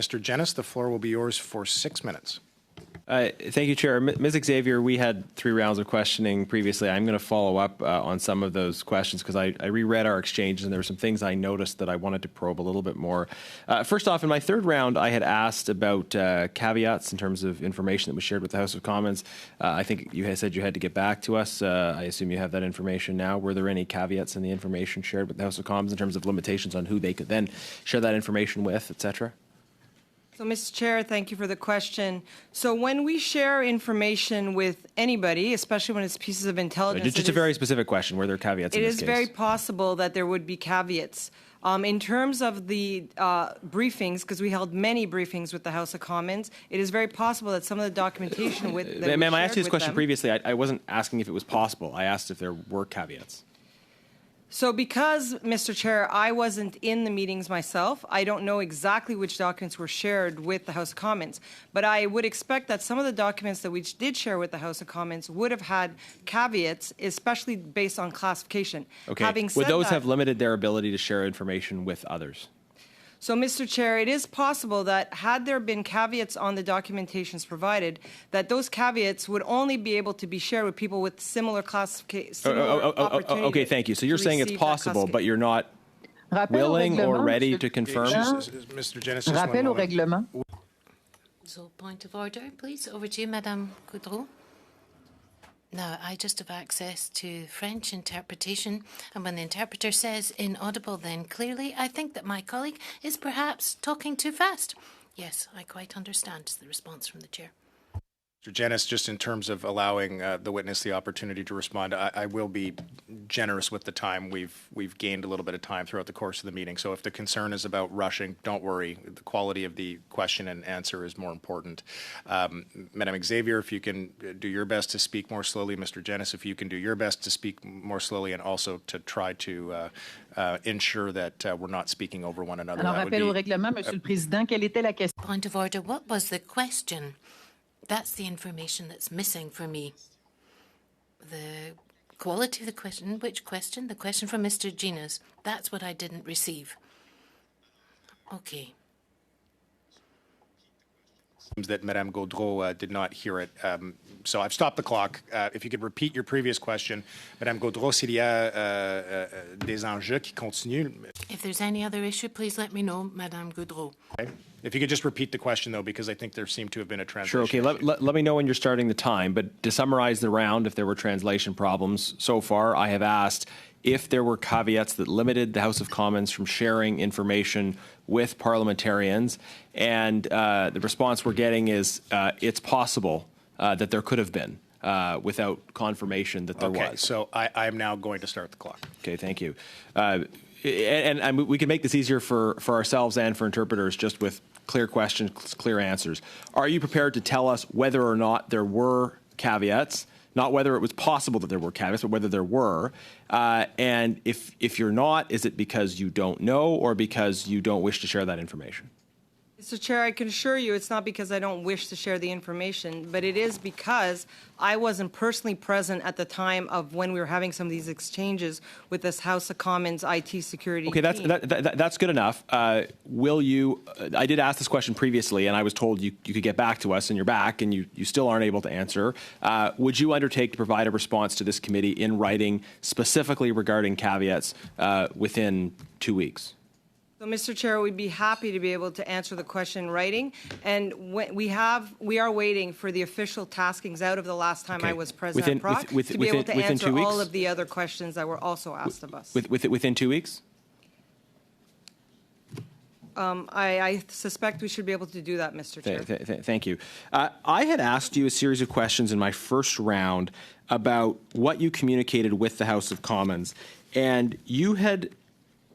Mr. Genis, the floor will be yours for 6 minutes. Thank you, Chair. Ms. Xavier, we had 3 rounds of questioning previously. I'm going to follow up on some of those questions because I reread our exchanges and there were some things I noticed that I wanted to probe a little bit more. First off, in my 3rd round, I had asked about caveats in terms of information that was shared with the House of Commons. I think you had said you had to get back to us. I assume you have that information now. Were there any caveats in the information shared with the House of Commons in terms of limitations on who they could then share that information with, et cetera? So, Mr. Chair, thank you for the question. So when we share information with anybody, especially when it's pieces of intelligence... Just a very specific question. Were there caveats in this case? It is very possible that there would be caveats. In terms of the briefings, because we held many briefings with the House of Commons, it is very possible that some of the documentation with... Ma'am, I asked you this question previously. I wasn't asking if it was possible. I asked if there were caveats. So because, Mr. Chair, I wasn't in the meetings myself, I don't know exactly which documents were shared with the House of Commons. But I would expect that some of the documents that we did share with the House of Commons would have had caveats, especially based on classification. Okay. Would those have limited their ability to share information with others? So, Mr. Chair, it is possible that had there been caveats on the documentations provided, that those caveats would only be able to be shared with people with similar classification. Okay, thank you. So you're saying it's possible, but you're not willing or ready to confirm? Mr. Genis, just one moment. So, point of order, please. Over to you, Madame Gaudreau. Now, I just have access to French interpretation, and when the interpreter says inaudible, then clearly I think that my colleague is perhaps talking too fast. Yes, I quite understand, is the response from the chair. Mr. Genis, just in terms of allowing the witness the opportunity to respond, I will be generous with the time. We've gained a little bit of time throughout the course of the meeting. So if the concern is about rushing, don't worry. The quality of the question and answer is more important. Madame Xavier, if you can do your best to speak more slowly. Mr. Genis, if you can do your best to speak more slowly and also to try to ensure that we're not speaking over one another. Alors, rappel au règlement, Monsieur le Président, quelle était la question? Point of order, what was the question? That's the information that's missing for me. The quality of the question, which question? The question from Mr. Genis. That's what I didn't receive. Okay. Seems that Madame Gaudreau did not hear it. So I've stopped the clock. If you could repeat your previous question. Madame Gaudreau, s'il y a des enjeux qui continuent. If there's any other issue, please let me know, Madame Gaudreau. Okay. If you could just repeat the question, though, because I think there seemed to have been a translation. Sure, okay. Let me know when you're starting the time. But to summarize the round, if there were translation problems so far, I have asked if there were caveats that limited the House of Commons from sharing information with parliamentarians. And the response we're getting is it's possible that there could have been without confirmation that there was. Okay, so I am now going to start the clock. Okay, thank you. And we can make this easier for ourselves and for interpreters just with clear questions, clear answers. Are you prepared to tell us whether or not there were caveats, not whether it was possible that there were caveats, but whether there were? And if you're not, is it because you don't know or because you don't wish to share that information? Mr. Chair, I can assure you it's not because I don't wish to share the information, but it is because I wasn't personally present at the time of when we were having some of these exchanges with this House of Commons IT security team. That's good enough. Will you, I did ask this question previously, and I was told you could get back to us, and you're back, and you still aren't able to answer. Would you undertake to provide a response to this committee in writing, specifically regarding caveats, within 2 weeks? So, Mr. Chair, we'd be happy to be able to answer the question in writing, and we are waiting for the official taskings out of the last time I was present at PROC to be able to answer all of the other questions that were also asked of us. Within 2 weeks? I suspect we should be able to do that, Mr. Chair. Thank you. I had asked you a series of questions in my first round about what you communicated with the House of Commons, and you had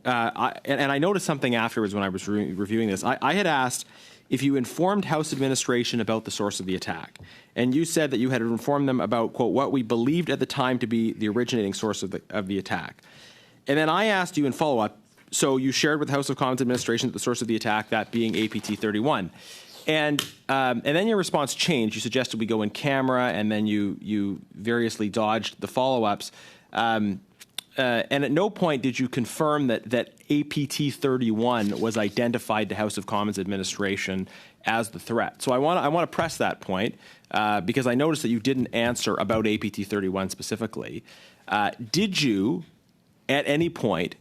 and I noticed something afterwards when I was reviewing this. I had asked if you informed House administration about the source of the attack. And you said that you had informed them about, quote, what we believed at the time to be the originating source of the attack. And then I asked you in follow-up, so you shared with the House of Commons administration the source of the attack, that being APT 31. And then your response changed. You suggested we go in camera, and then you variously dodged the follow-ups. And at no point did you confirm that APT 31 was identified to House of Commons administration as the threat. So I want to press that point because I noticed that you didn't answer about APT 31 specifically. Did you, at any point,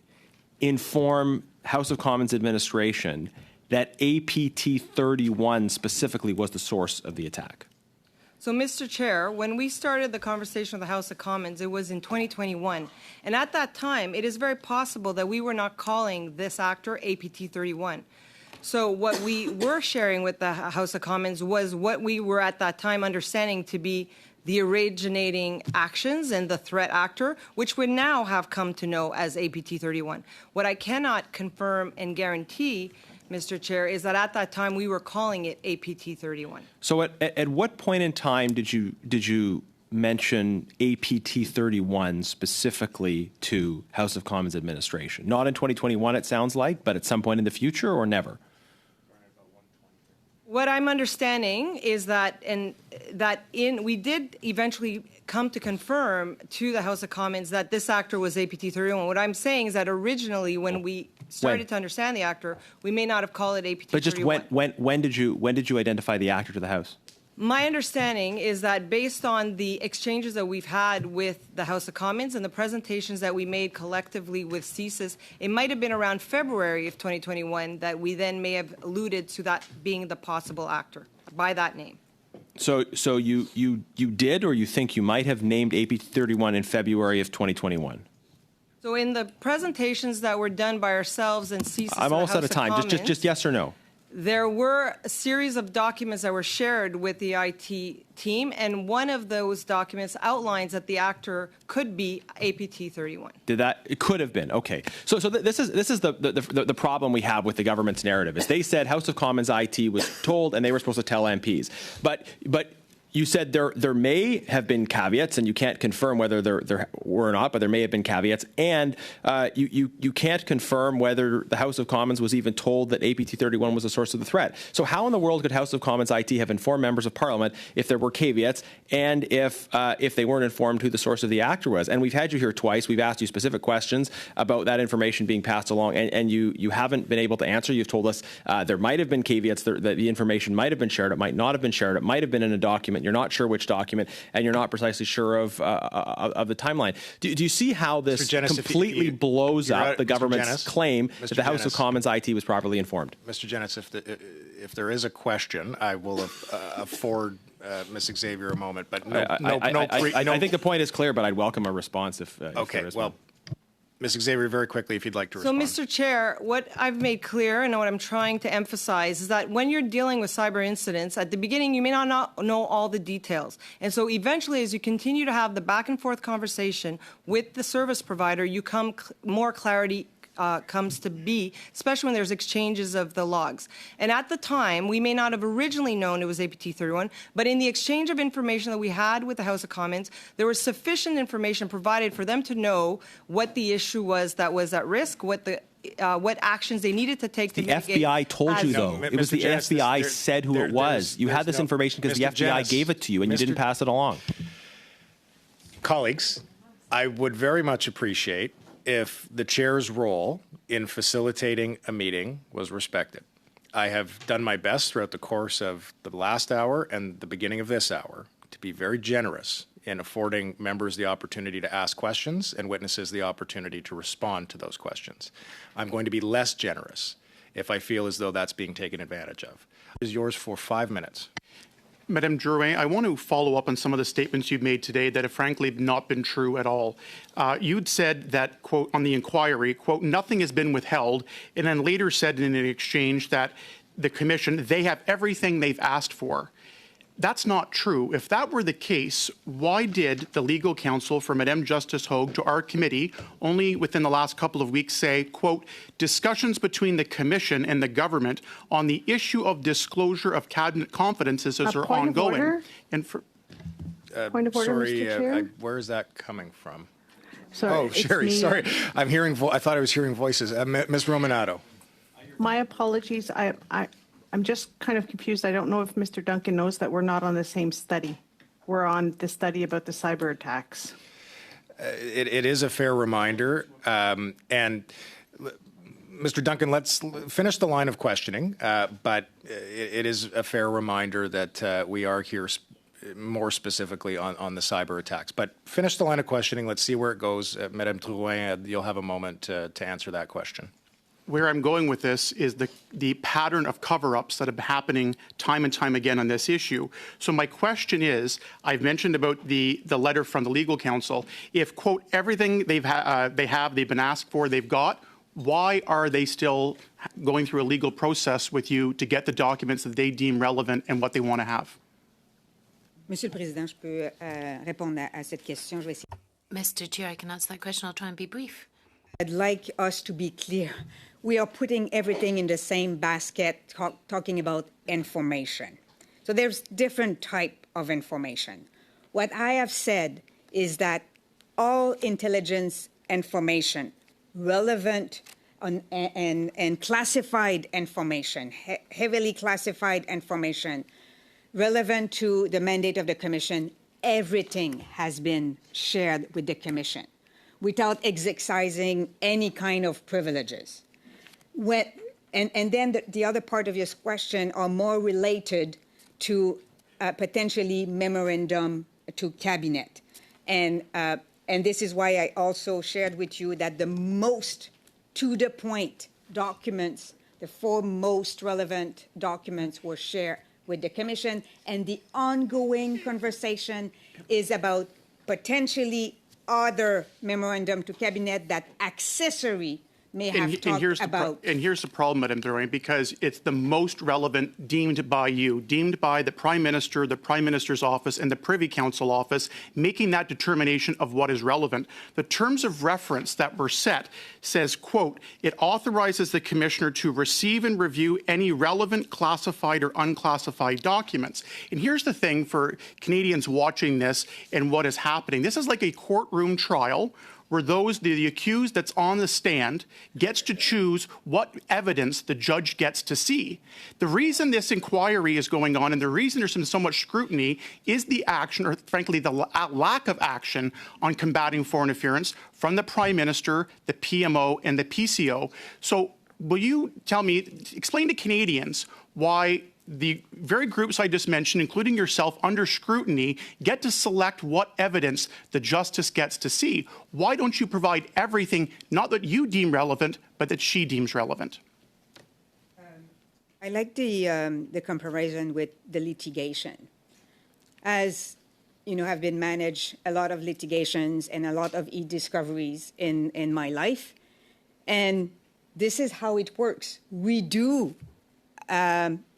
inform House of Commons administration that APT 31 specifically was the source of the attack? So, Mr. Chair, when we started the conversation with the House of Commons, it was in 2021. And at that time, it is very possible that we were not calling this actor APT 31. So what we were sharing with the House of Commons was what we were at that time understanding to be the originating actions and the threat actor, which we now have come to know as APT 31. What I cannot confirm and guarantee, Mr. Chair, is that at that time we were calling it APT 31. So at what point in time did you mention APT 31 specifically to House of Commons administration? Not in 2021, it sounds like, but at some point in the future, or never? What I'm understanding is that we did eventually come to confirm to the House of Commons that this actor was APT 31. What I'm saying is that originally, when we started to understand the actor, we may not have called it APT 31. But just when did you identify the actor to the House? My understanding is that based on the exchanges that we've had with the House of Commons and the presentations that we made collectively with CSIS, it might have been around February of 2021 that we then may have alluded to that being the possible actor by that name. So you did, or you think you might have named APT 31 in February of 2021? So in the presentations that were done by ourselves and CSIS, I'm almost out of time. Just yes or no. There were a series of documents that were shared with the IT team, and one of those documents outlines that the actor could be APT 31. It could have been, okay. So this is the problem we have with the government's narrative is they said House of Commons IT was told and they were supposed to tell MPs, but you said there may have been caveats, and you can't confirm whether there were or not, but there may have been caveats, and you can't confirm whether the House of Commons was even told that APT 31 was the source of the threat. So how in the world could House of Commons IT have informed members of Parliament if there were caveats and if they weren't informed who the source of the actor was? And we've had you here twice. We've asked you specific questions about that information being passed along, and you haven't been able to answer. You've told us there might have been caveats, that the information might have been shared, it might not have been shared, it might have been in a document. You're not sure which document, and you're not precisely sure of the timeline. Do you see how this completely blows up the government's claim that the House of Commons IT was properly informed? Mr. Jennings, if there is a question, I will afford Ms. Xavier a moment, but I think the point is clear, but I'd welcome a response if there is one. Ms. Xavier, very quickly, if you'd like to respond. So, Mr. Chair, what I've made clear and what I'm trying to emphasize is that when you're dealing with cyber incidents, at the beginning, you may not know all the details. And so eventually, as you continue to have the back and forth conversation with the service provider, more clarity comes to be, especially when there's exchanges of the logs. And at the time, we may not have originally known it was APT 31, but in the exchange of information that we had with the House of Commons, there was sufficient information provided for them to know what the issue was that was at risk, what actions they needed to take to mitigate. The FBI told you, though. It was the FBI said who it was. You had this information because the FBI gave it to you, and you didn't pass it along. Colleagues, I would very much appreciate if the chair's role in facilitating a meeting was respected. I have done my best throughout the course of the last hour and the beginning of this hour to be very generous in affording members the opportunity to ask questions and witnesses the opportunity to respond to those questions. I'm going to be less generous if I feel as though that's being taken advantage of. It is yours for 5 minutes. Madame Drouin, I want to follow up on some of the statements you've made today that have frankly not been true at all. You'd said that, quote, on the inquiry, quote, nothing has been withheld, and then later said in an exchange that the Commission, they have everything they've asked for. That's not true. If that were the case, why did the legal counsel for Madame Justice Hogue to our committee only within the last couple of weeks say, quote, discussions between the Commission and the government on the issue of disclosure of cabinet confidences are ongoing? And for point of order, sorry, Mr. Chair? Where is that coming from? Sorry, oh, Sherry, sorry. I'm hearing. I thought I was hearing voices. Ms. Romanato. My apologies. I'm just kind of confused. I don't know if Mr. Duncan knows that we're not on the same study. We're on the study about the cyber attacks. It is a fair reminder. And Mr. Duncan, let's finish the line of questioning, but it is a fair reminder that we are here more specifically on the cyber attacks. But finish the line of questioning. Let's see where it goes. Madame Drouin, you'll have a moment to answer that question. Where I'm going with this is the pattern of cover-ups that have been happening time and time again on this issue. So my question is, I've mentioned about the letter from the legal counsel. If, quote, everything they've been asked for, they've got, why are they still going through a legal process with you to get the documents that they deem relevant and what they want to have? Monsieur le Président, je peux répondre à cette question. Je vais essayer. Mr. Chair, I can answer that question. I'll try and be brief. I'd like us to be clear. We are putting everything in the same basket, talking about information. So there's different type of information. What I have said is that all intelligence information, relevant and classified information, heavily classified information, relevant to the mandate of the Commission, everything has been shared with the Commission without exercising any kind of privileges. And then the other part of your question are more related to potentially memorandum to cabinet. And this is why I also shared with you that the most to-the-point documents, the 4 most relevant documents were shared with the Commission, and the ongoing conversation is about potentially other memorandum to cabinet that accessory may have talked about. And here's the problem, Madame Drouin, because it's the most relevant deemed by you, deemed by the Prime Minister, the Prime Minister's office, and the Privy Council office, making that determination of what is relevant. The terms of reference that were set says, quote, it authorizes the Commissioner to receive and review any relevant classified or unclassified documents. And here's the thing for Canadians watching this and what is happening. This is like a courtroom trial where the accused that's on the stand gets to choose what evidence the judge gets to see. The reason this inquiry is going on and the reason there's been so much scrutiny is the action, or frankly, the lack of action on combating foreign interference from the Prime Minister, the PMO, and the PCO. So will you explain to Canadians why the very groups I just mentioned, including yourself, under scrutiny, get to select what evidence the justice gets to see? Why don't you provide everything, not that you deem relevant, but that she deems relevant? I like the comparison with the litigation. As you know, I've been managed a lot of litigations and a lot of e-discoveries in my life, and this is how it works. We do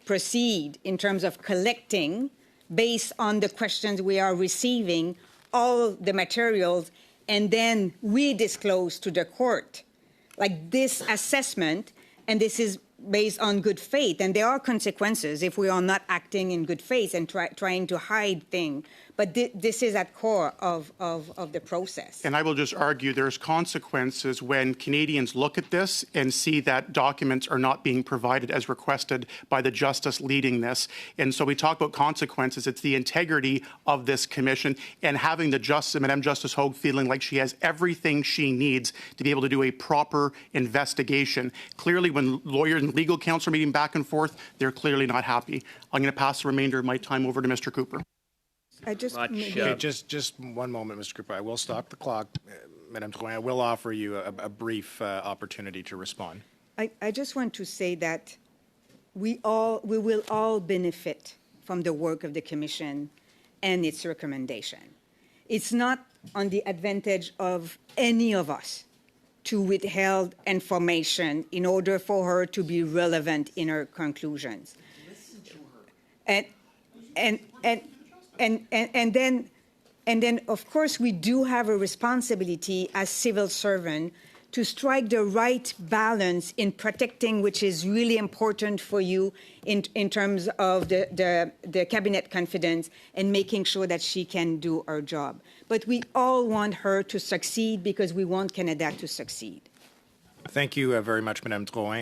proceed in terms of collecting, based on the questions we are receiving, all the materials, and then we disclose to the court. Like this assessment, and this is based on good faith, and there are consequences if we are not acting in good faith and trying to hide things. But this is at core of the process. And I will just argue there's consequences when Canadians look at this and see that documents are not being provided as requested by the justice leading this. And so we talk about consequences. It's the integrity of this commission and having the Justice, Madame Justice Hogue, feeling like she has everything she needs to be able to do a proper investigation. Clearly, when lawyers and legal counsel are meeting back and forth, they're clearly not happy. I'm going to pass the remainder of my time over to Mr. Cooper. Just one moment, Mr. Cooper. I will stop the clock. Madame Drouin, I will offer you a brief opportunity to respond. I just want to say that we will all benefit from the work of the Commission and its recommendation. It's not on the advantage of any of us to withhold information in order for her to be relevant in her conclusions. Listen to her. And then, of course, we do have a responsibility as civil servant to strike the right balance in protecting, which is really important for you in terms of the cabinet confidence and making sure that she can do her job. But we all want her to succeed because we want Canada to succeed. Thank you very much, Madame Drouin.